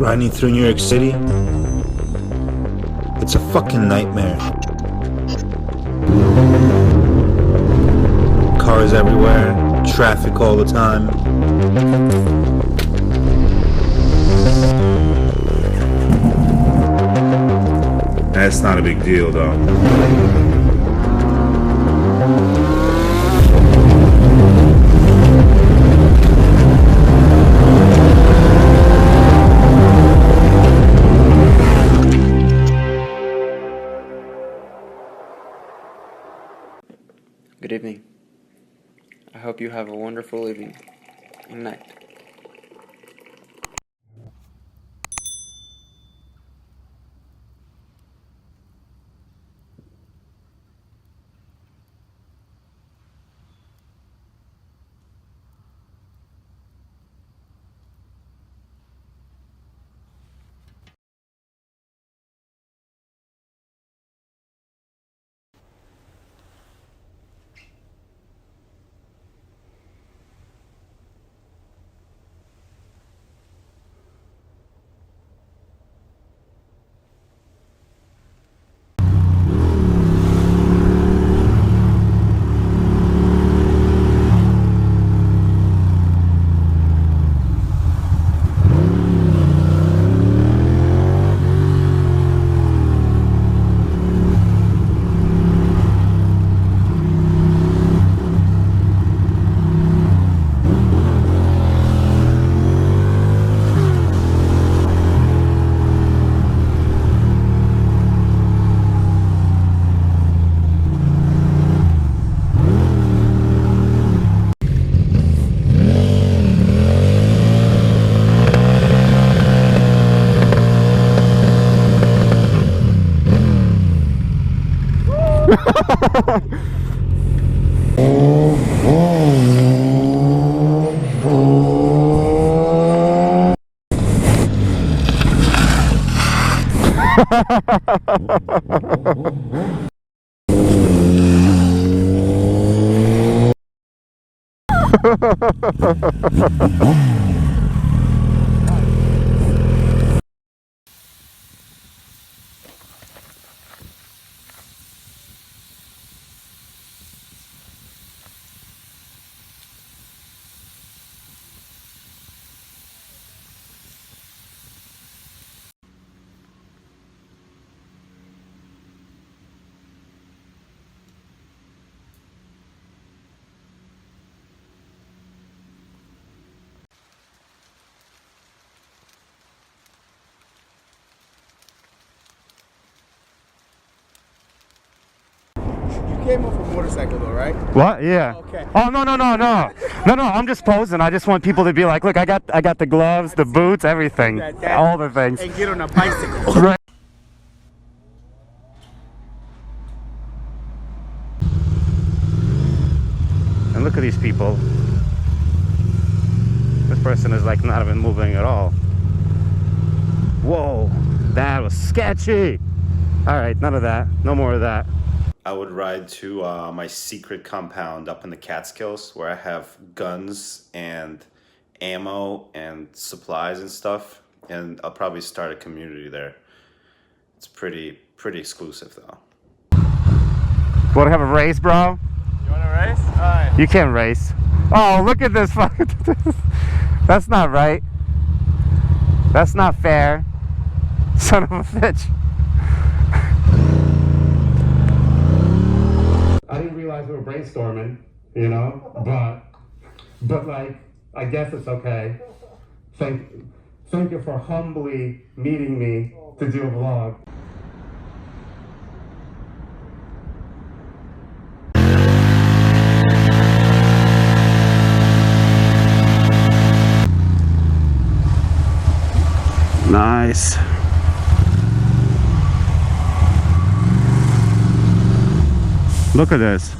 Riding through New York City, it's a fucking nightmare. Cars everywhere, traffic all the time. That's not a big deal though. Good evening. I hope you have a wonderful evening and night. Came off a motorcycle though, right? What? Yeah. Oh, okay. Oh no. I'm just posing. I just want people to be like, look, I got the gloves, the boots, everything, all the things. And get on a bicycle. Right. And look at these people. This person is like not even moving at all. Whoa, that was sketchy. All right, none of that. No more of that. I would ride to my secret compound up in the Catskills where I have guns and ammo and supplies and stuff, and I'll probably start a community there. It's pretty exclusive though. Want to have a race, bro? You want to race? All right. You can't race. Oh, look at this fucking. That's not right. That's not fair. Son of a bitch. I didn't realize we were brainstorming, you know, but like, I guess it's okay. Thank you for humbly meeting me to do a vlog. Nice. Look at this.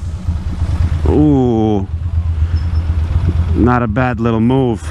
Ooh, not a bad little move.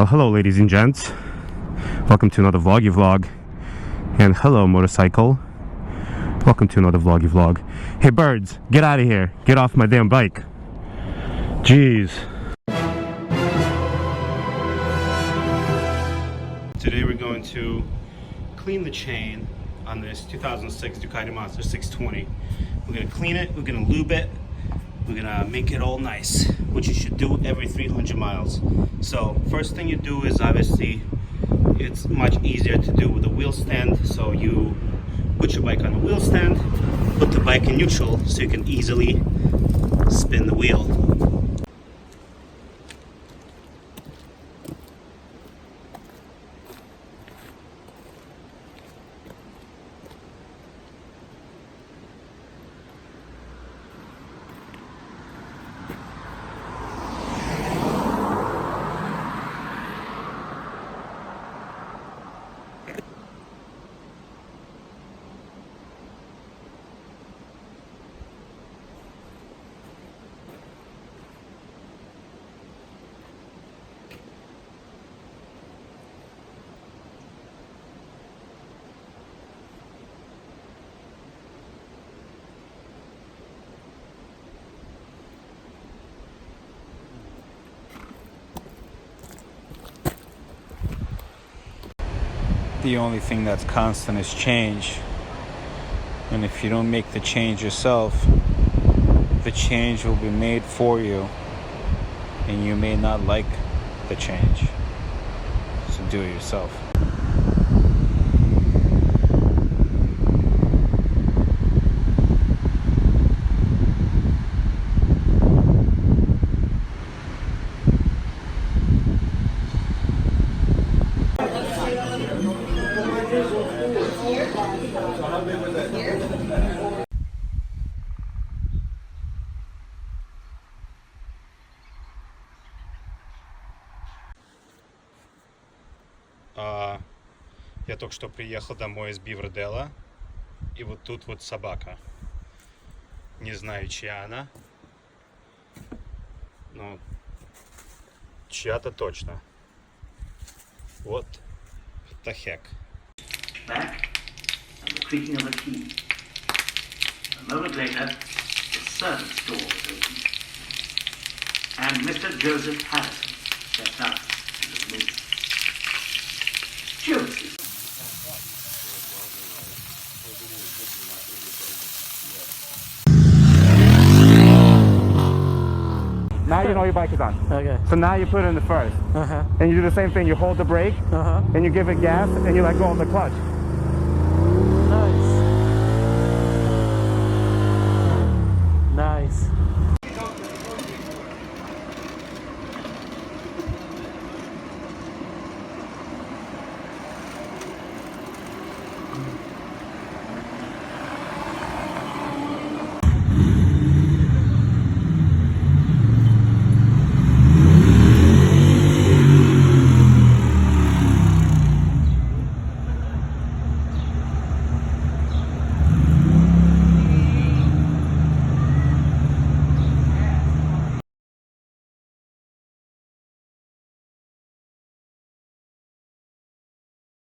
Well, hello ladies and gents. Welcome to another Vloggy vlog. And hello motorcycle. Welcome to another Vloggy vlog. Hey birds, get out of here. Get off my damn bike. Jeez. Today we're going to clean the chain on this 2006 Ducati Monster 620. We're gonna clean it, we're gonna lube it, we're gonna make it all nice, which you should do every 300 miles. So first thing you do is obviously it's much easier to do with a wheel stand. So you put your bike on the wheel stand, put the bike in neutral so you can easily spin the wheel. The only thing that's constant is change, and if you don't make the change yourself, the change will be made for you, and you may not like the change, so do it yourself. Я только что приехал домой из Бивардела, и вот тут вот собака. Не знаю, чья она, но чья-то точно. What the heck? Back and the creaking of a key. A moment later, the servant's door was opened, and Mr. Joseph Harrison stepped out to the room. Joseph. Now you know your bike is on. Okay. So now you put it in the first. And you do the same thing. You hold the brake, and you give it gas, and you let go of the clutch.